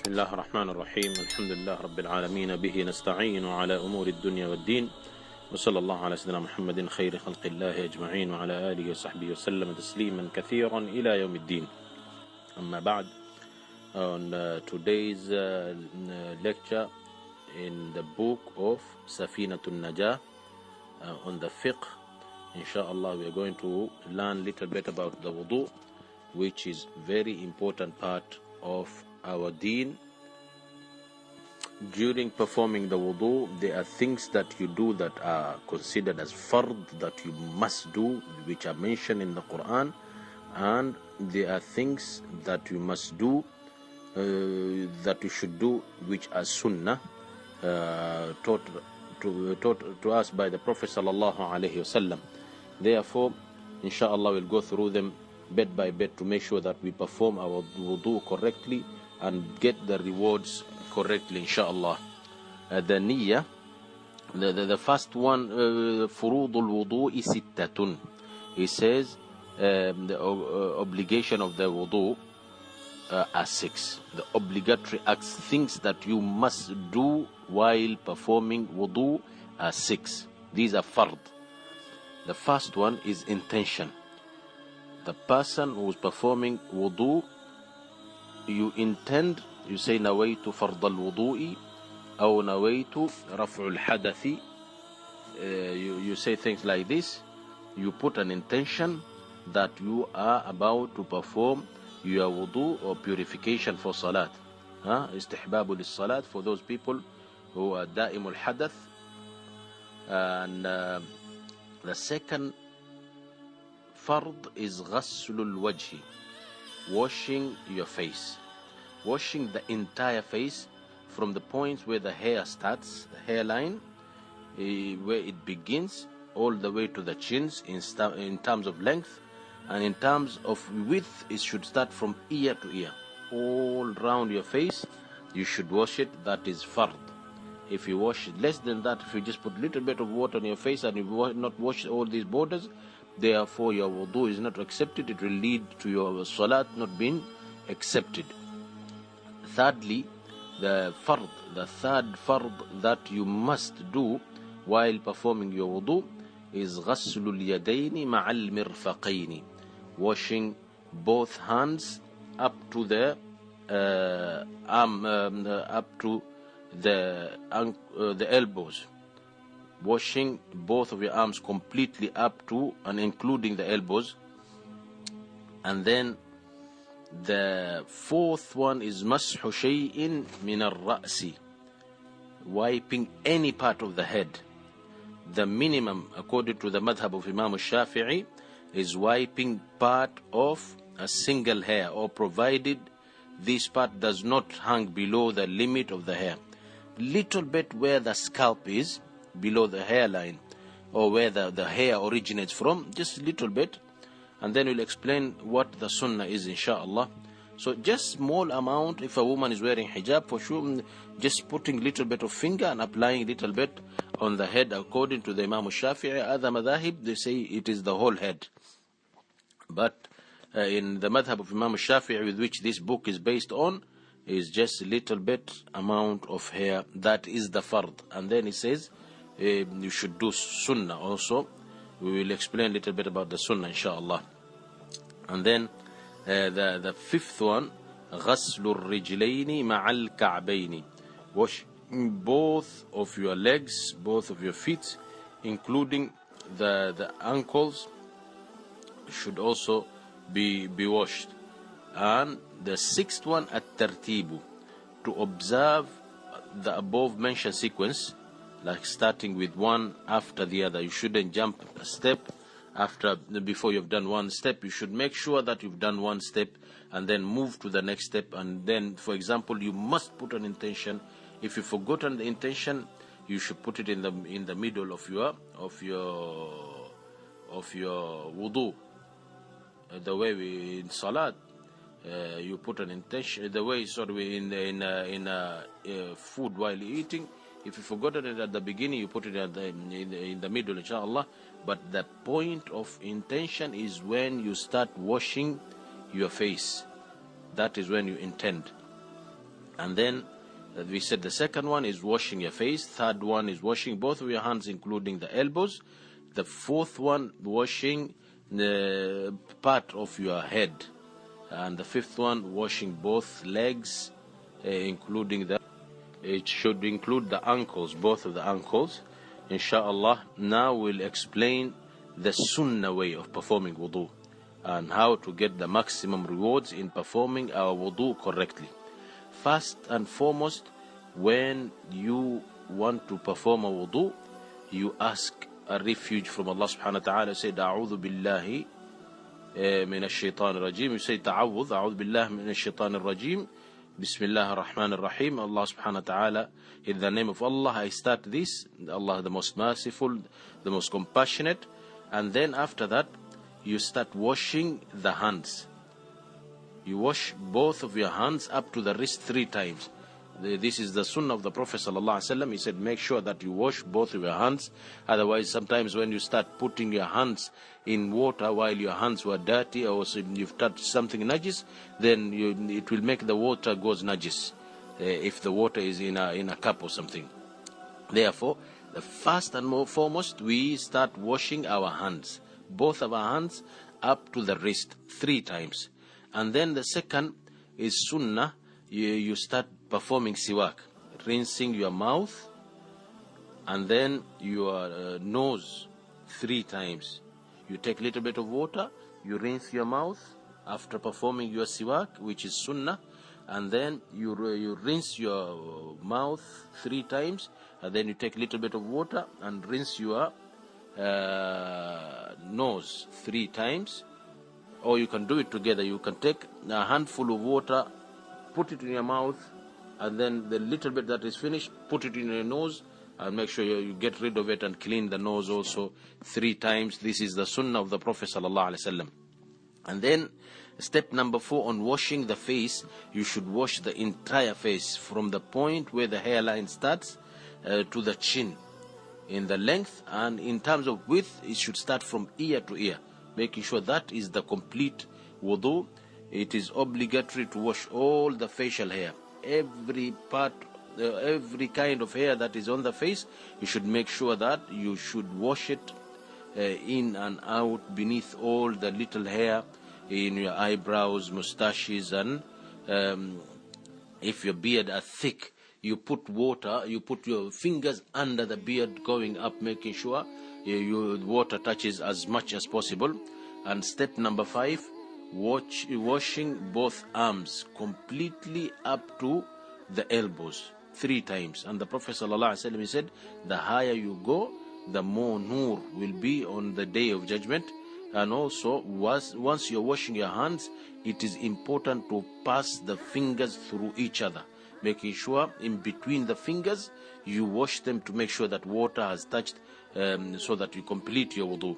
بسم الله الرحمن الرحيم. الحمد لله رب العالمين، به نستعين على أمور الدنيا والدين، وصلى الله على سيدنا محمد خير خلق الله أجمعين وعلى آله وصحبه وسلم تسليما كثيرا إلى يوم الدين. أما بعد, on today's lecture in the book of سفينة النجاة on the fiqh, inshallah we are going to learn a little bit about the wudu, which is very important part of our deen. During performing the wudu, there are things that you do that are considered as fard, that you must do, which are mentioned in the Quran, and there are things that you must do, that you should do, which are sunnah, taught to us by the Prophet sallallahu alaihi wasallam. Therefore, inshallah, we'll go through them bit by bit to make sure that we perform our wudu correctly and get the rewards correctly, inshallah. The niyyah, the first one, furudul wudu'i sittatun. He says the obligation of the wudu are 6. The obligatory acts, things that you must do while performing wudu, are 6. These are fard. The first one is intention. The person who is performing wudu, you intend, you say nawaitu fard al-wudu'i or nawaitu raf'u al-hadathi. You say things like this. You put an intention that you are about to perform your wudu or purification for salat. Istihbabu lis-salat for those people who are da'imul hadath. And the second fard is ghaslul wajhi, washing your face, washing the entire face from the point where the hair starts, the hairline, where it begins, all the way to the chins in terms of length, and in terms of width, it should start from ear to ear. All round your face, you should wash it. That is fard. If you wash less than that, if you just put a little bit of water on your face and you not wash all these borders, therefore your wudu is not accepted. It will lead to your salat not being accepted. Thirdly, the third fard that you must do while performing your wudu is ghaslul yadayni ma'al mirfaqayni, washing both hands up to the up to the elbows, washing both of your arms completely up to and including the elbows. And then the fourth one is mashu shay'in min ar-ra'si, wiping any part of the head. The minimum, according to the madhab of Imam al-Shafi'i, is wiping part of a single hair, or provided this part does not hang below the limit of the hair. Little bit where the scalp is, below the hairline, or where the hair originates from, just a little bit, and then we'll explain what the sunnah is, inshallah. So just small amount. If a woman is wearing hijab, for sure, just putting little bit of finger and applying little bit on the head, according to the Imam al-Shafi'i. Other madhahib, they say it is the whole head. But in the madhab of Imam al-Shafi'i, with which this book is based on, is just a little bit amount of hair. That is the fard. And then he says you should do sunnah also. We will explain a little bit about the sunnah, inshallah. And then the fifth one, ghaslur rijlayni ma'al ka'bayni, wash both of your legs, both of your feet, including the ankles, should also be washed. And the sixth one, at-tartibu, to observe the above mentioned sequence, like starting with one after the other. You shouldn't jump a step before you've done one step. You should make sure that you've done one step and then move to the next step. And then, for example, you must put an intention. If you've forgotten the intention, you should put it in the middle of your wudu. The way we in salat, you put an intention. The way in food while eating. If you forgot it at the beginning, you put it in the middle, inshallah. But the point of intention is when you start washing your face. That is when you intend. And then we said the second one is washing your face. Third one is washing both of your hands, including the elbows. The fourth one, washing the part of your head. And the fifth one, washing both legs, including the... It should include the ankles, both of the ankles. Inshallah, now we'll explain the sunnah way of performing wudu and how to get the maximum rewards in performing our wudu correctly. First and foremost, when you want to perform a wudu, you ask a refuge from Allah subhanahu wa ta'ala. Say, A'udhu billahi min ash-shaytan ar-rajim. You say, Ta'awudh, A'udhu billahi min ash-shaytan ar-rajim. Bismillah ar-Rahman ar-Rahim. Allah subhanahu wa ta'ala, in the name of Allah, I start this. Allah, the most merciful, the most compassionate. And then after that, you start washing the hands. You wash both of your hands up to the wrist 3 times. This is the sunnah of the Prophet ﷺ. He said, make sure that you wash both of your hands. Otherwise, sometimes when you start putting your hands in water while your hands were dirty, or you've touched something najis, then it will make the water goes najis, if the water is in a cup or something. Therefore, the first and foremost, we start washing our hands, both of our hands up to the wrist 3 times. And then the second is sunnah. You start performing siwak, rinsing your mouth and then your nose 3 times. You take a little bit of water, you rinse your mouth after performing your siwak, which is sunnah, and then you rinse your mouth 3 times, and then you take a little bit of water and rinse your nose 3 times. Or you can do it together. You can take a handful of water, put it in your mouth, and then the little bit that is finished, put it in your nose, and make sure you get rid of it and clean the nose also 3 times. This is the sunnah of the Prophet ﷺ. And then step number 4, on washing the face, you should wash the entire face from the point where the hairline starts to the chin in the length, and in terms of width, it should start from ear to ear, making sure that is the complete wudu. It is obligatory to wash all the facial hair, every part, every kind of hair that is on the face. You should make sure that you should wash it in and out, beneath all the little hair in your eyebrows, mustaches, and if your beard are thick, you put water, you put your fingers under the beard going up, making sure your water touches as much as possible. And step number 5, washing both arms completely up to the elbows 3 times. And the Prophet ﷺ, he said, the higher you go, the more nur will be on the day of judgment. And also, once you're washing your hands, it is important to pass the fingers through each other, making sure in between the fingers you wash them to make sure that water has touched, so that you complete your wudu.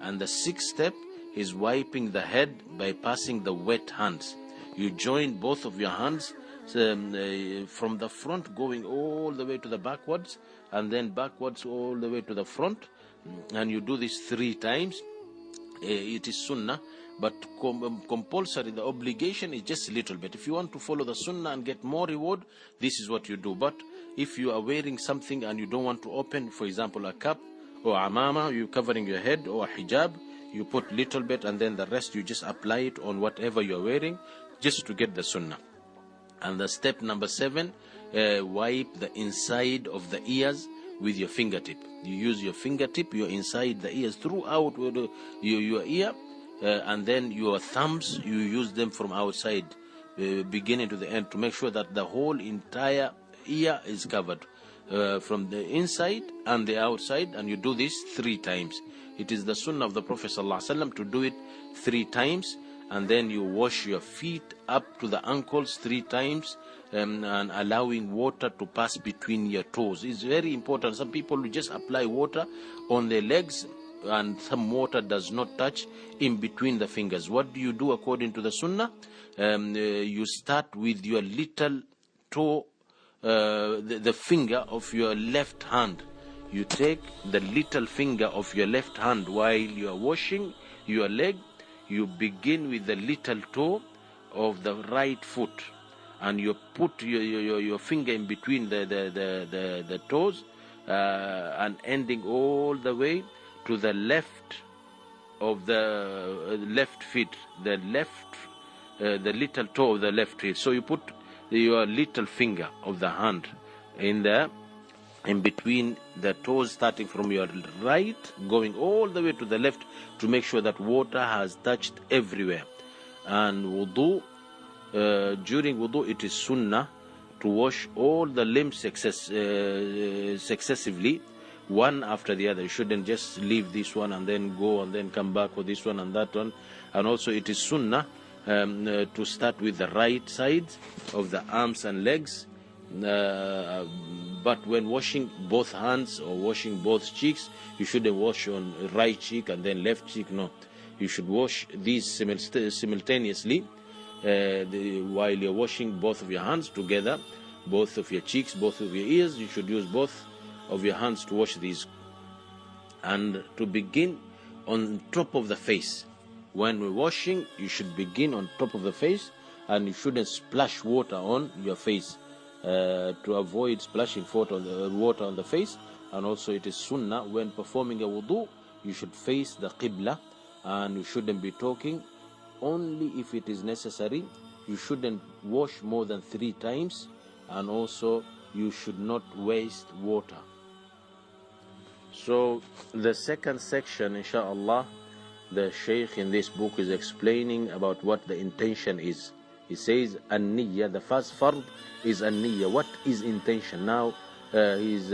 And the 6th step is wiping the head by passing the wet hands. You join both of your hands from the front going all the way to the backwards, and then backwards all the way to the front, and you do this 3 times. It is sunnah, but compulsory, the obligation is just a little bit. If you want to follow the sunnah and get more reward, this is what you do. But if you are wearing something and you don't want to open, for example, a cap or amama, you covering your head, or a hijab, you put little bit and then the rest you just apply it on whatever you're wearing, just to get the sunnah. And the step number 7, wipe the inside of the ears with your fingertip. You use your fingertip, you're inside the ears throughout your ear, and then your thumbs, you use them from outside, beginning to the end, to make sure that the whole entire ear is covered, from the inside and the outside. And you do this 3 times. It is the sunnah of the Prophet ﷺ to do it 3 times. And then you wash your feet up to the ankles 3 times, and allowing water to pass between your toes. It's very important. Some people will just apply water on their legs, and some water does not touch in between the fingers. What do you do according to the sunnah? You start with your little toe, the finger of your left hand. You take the little finger of your left hand while you are washing your leg. You begin with the little toe of the right foot, and you put your finger in between the toes, and ending all the way to the left of the left feet, the little toe of the left feet. So you put your little finger of the hand in between the toes, starting from your right, going all the way to the left, to make sure that water has touched everywhere. And wudu, during wudu, it is sunnah to wash all the limbs successively, one after the other. You shouldn't just leave this one and then go and then come back for this one and that one. And also it is sunnah to start with the right sides of the arms and legs. But when washing both hands or washing both cheeks, you shouldn't wash on right cheek and then left cheek. No, you should wash these simultaneously while you're washing both of your hands together, both of your cheeks, both of your ears. You should use both of your hands to wash these. And to begin on top of the face. When we're washing, you should begin on top of the face, and you shouldn't splash water on your face to avoid splashing water on the face. And also it is sunnah, when performing a wudu, you should face the qibla, and you shouldn't be talking. Only if it is necessary. You shouldn't wash more than 3 times, and also you should not waste water. So the second section, inshallah, the Shaykh in this book is explaining about what the intention is. He says, An-Niyya, the first fard is An-Niyya. What is intention? Now he's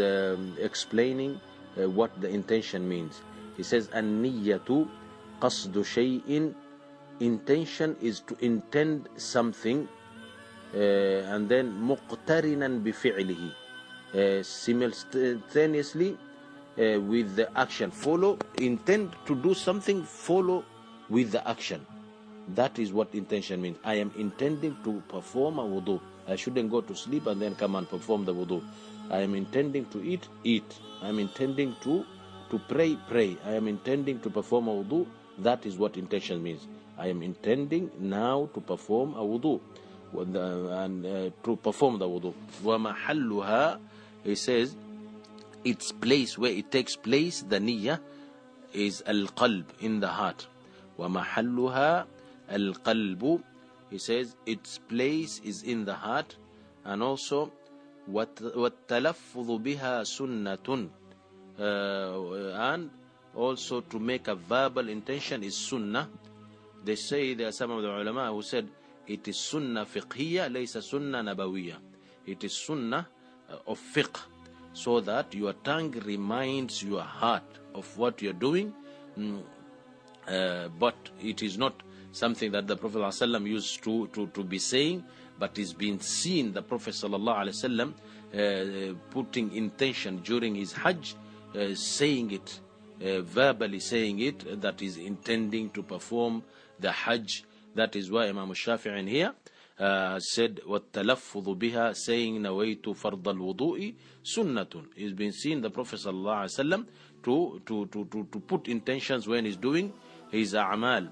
explaining what the intention means. He says, An-Niyyatu qasdu shay'in. Intention is to intend something, and then muqtarinan bifi'lihi, simultaneously with the action. Intend to do something, follow with the action. That is what intention means. I am intending to perform a wudu. I shouldn't go to sleep and then come and perform the wudu. I am intending to eat. I am intending to pray. I am intending to perform a wudu. That is what intention means. I am intending now to perform a wudu, and to perform the wudu. وَمَحَلُّهَا, he says, its place, where it takes place, the niyyah, is al-qalb, in the heart. وَمَحَلُّهَا al-qalbu, he says, its place is in the heart. And also وَالتَّلَفُّظُ بِهَا سُنَّةٌ, and also to make a verbal intention is sunnah. They say, there are some of the ulama who said it is sunnah fiqhiyya, laysa sunnah nabawiyya. It is sunnah of fiqh, so that your tongue reminds your heart of what you're doing, but it is not something that the Prophet ﷺ used to be saying, but is being seen the Prophet ﷺ putting intention during his Hajj, saying it, verbally saying it, that is intending to perform the Hajj. That is why Imam Shafi'i in here said, وَالتَّلَفُّظُ بِهَا, saying نَوَيْتُ فَرْضَ الْوُضُوءِ سُنَّةٌ. He's been seen the Prophet ﷺ to put intentions when he's doing his a'mal.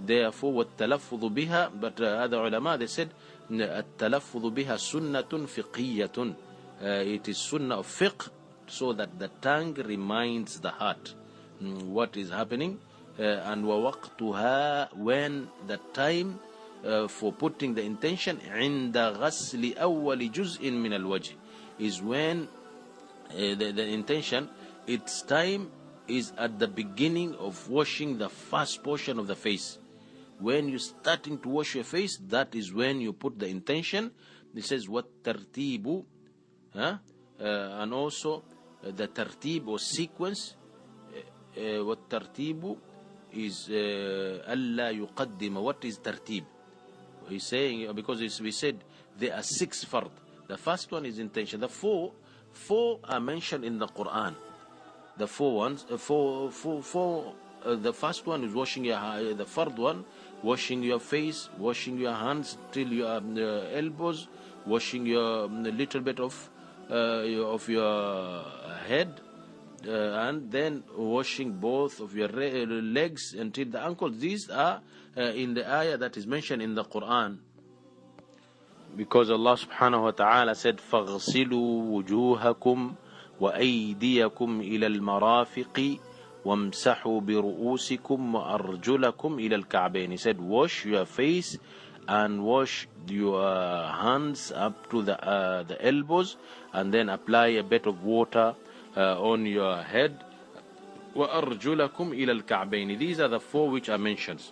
Therefore, وَالتَّلَفُّظُ بِهَا, but other ulama, they said التَّلَفُّظُ بِهَا سُنَّةٌ فِقْهِيَّةٌ. It is sunnah of fiqh, so that the tongue reminds the heart what is happening. And وَوَقْتُهَا, when the time for putting the intention, عِنْدَ غَسْلِ أَوَّلِ جُزْءٍ مِنَ الْوَجْهِ, is when the intention, its time is at the beginning of washing the first portion of the face. When you're starting to wash your face, that is when you put the intention. It says وَالتَّرْتِيبُ, and also the tartib or sequence. وَالتَّرْتِيبُ is أَلَّا يُقَدِّمَ. What is tartib? He's saying, because we said there are 6 fard. The first one is intention. The four are mentioned in the Quran. The 4 ones, the first one is washing your, the fard one, washing your face, washing your hands till your elbows, washing your little bit of your head, and then washing both of your legs until the ankles. These are in the ayah that is mentioned in the Quran. because Allah subhanahu wa ta'ala said فَاغْسِلُوا وُجُوهَكُمْ وَأَيْدِيَكُمْ إِلَى الْمَرَافِقِ وَامْسَحُوا بِرُؤُوسِكُمْ وَأَرْجُلَكُمْ إِلَى الْكَعْبَيْنِ. He said, wash your face and wash your hands up to the elbows, and then apply a bit of water on your head. وَأَرْجُلَكُمْ إِلَى الْكَعْبَيْنِ. These are the 4 which are mentioned.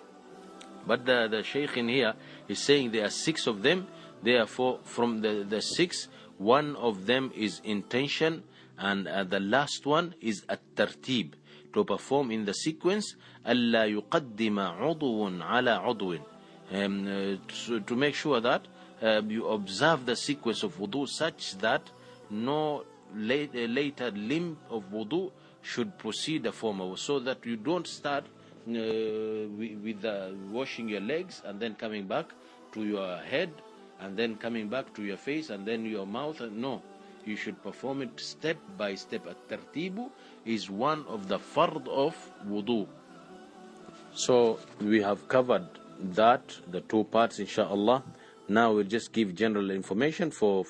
But the Shaykh in here is saying there are 6 of them. Therefore, from the 6, 1 of them is intention, and the last one is at-tartib, to perform in the sequence. أَلَّا يُقَدِّمَ عُضُوٌ عَلَى عُضُوٍ. To make sure that you observe the sequence of wudu such that no later limb of wudu should proceed the former, so that you don't start with washing your legs and then coming back to your head and then coming back to your face and then your mouth. No, you should perform it step by step. At-tartibu is one of the fard of wudu. So we have covered that, the 2 parts, inshallah. Now we'll just give general information for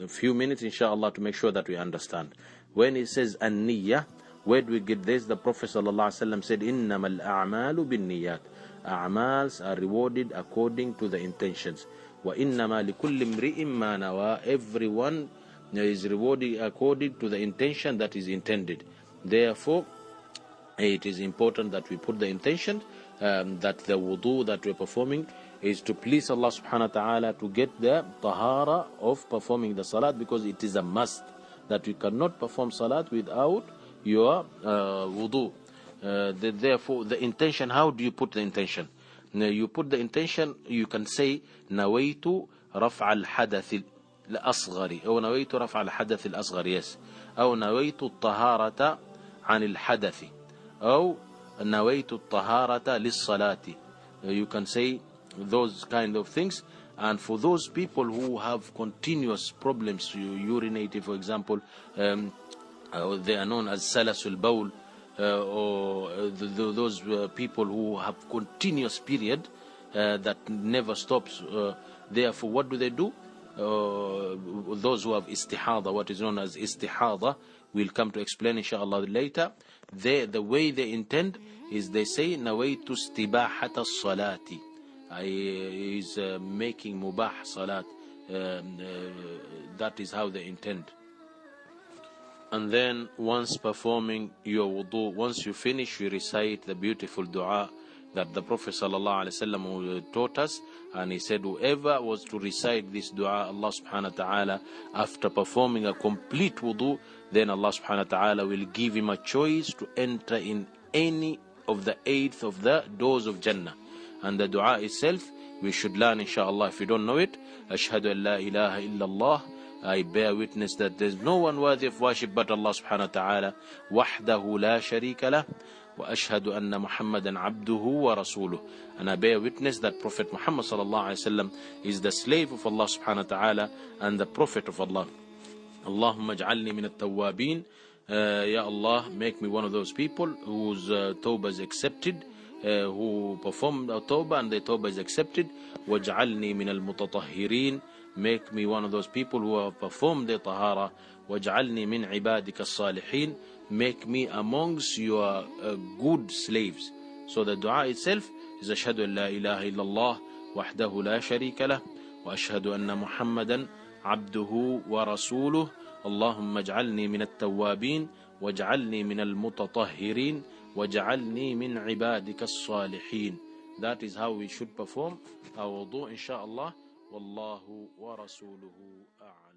a few minutes, inshallah, to make sure that we understand. When it says an-niyyah, where do we get this? The Prophet ﷺ said, إِنَّمَا الْأَعْمَالُ بِالنِّيَّاتِ. A'mals are rewarded according to the intentions. وَإِنَّمَا لِكُلِّ امْرِئٍ مَّا نَوَى. Everyone is rewarded according to the intention that is intended. Therefore, it is important that we put the intention that the wudu that we're performing is to please Allah subhanahu wa ta'ala, to get the tahara of performing the salat, because it is a must that you cannot perform salat without your wudu. Therefore, the intention, how do you put the intention? Now, you put the intention, you can say nawaitu رفع الحدث الأصغر أو نويت رفع الحدث الأصغر, yes, أو نويت الطهارة عن الحدث أو نويت الطهارة للصلاة. You can say those kind of things. And for those people who have continuous problems urinating, for example, they are known as salasul bawl, or those people who have continuous period that never stops. Therefore, what do? Those who have istihada, what is known as istihada, we'll come to explain inshallah later. The way they intend is they say nawaitu istibahata as-salati, is making mubah salat. That is how they intend. And then once performing your wudu, once you finish, you recite the beautiful dua that the Prophet ﷺ taught us. And he said, whoever was to recite this dua, Allah subhanahu wa ta'ala, after performing a complete wudu, then Allah subhanahu wa ta'ala will give him a choice to enter in any of the 8th of the doors of Jannah. And the dua itself, we should learn inshallah. If you don't know it, Ashhadu an la ilaha illallah, I bear witness that there is no one worthy of worship but Allah subhanahu wa ta'ala, wahdahu la sharika lah, wa ashhadu anna Muhammadan abduhu wa rasuluh. And I bear witness that Prophet Muhammad sallallahu alaihi wasallam is the slave of Allah subhanahu wa ta'ala and the Prophet of Allah. Allahumma ij'alni min at-tawwabin. Ya Allah, make me one of those people whose tawbah is accepted, who perform the tawbah and the tawbah is accepted. Waj'alni min al-mutatahhirin. Make me one of those people who have performed the tahara. Waj'alni min ibadika as-salihin. Make me amongst your good slaves. So the dua itself is ashhadu an la ilaha illallah wahdahu la sharika lah wa ashhadu anna Muhammadan abduhu wa rasuluh. Allahumma ij'alni min at-tawwabin waj'alni min al-mutatahhirin waj'alni min ibadika as-salihin. That is how we should perform our wudu, inshallah. Wallahu wa rasuluhu a'lam.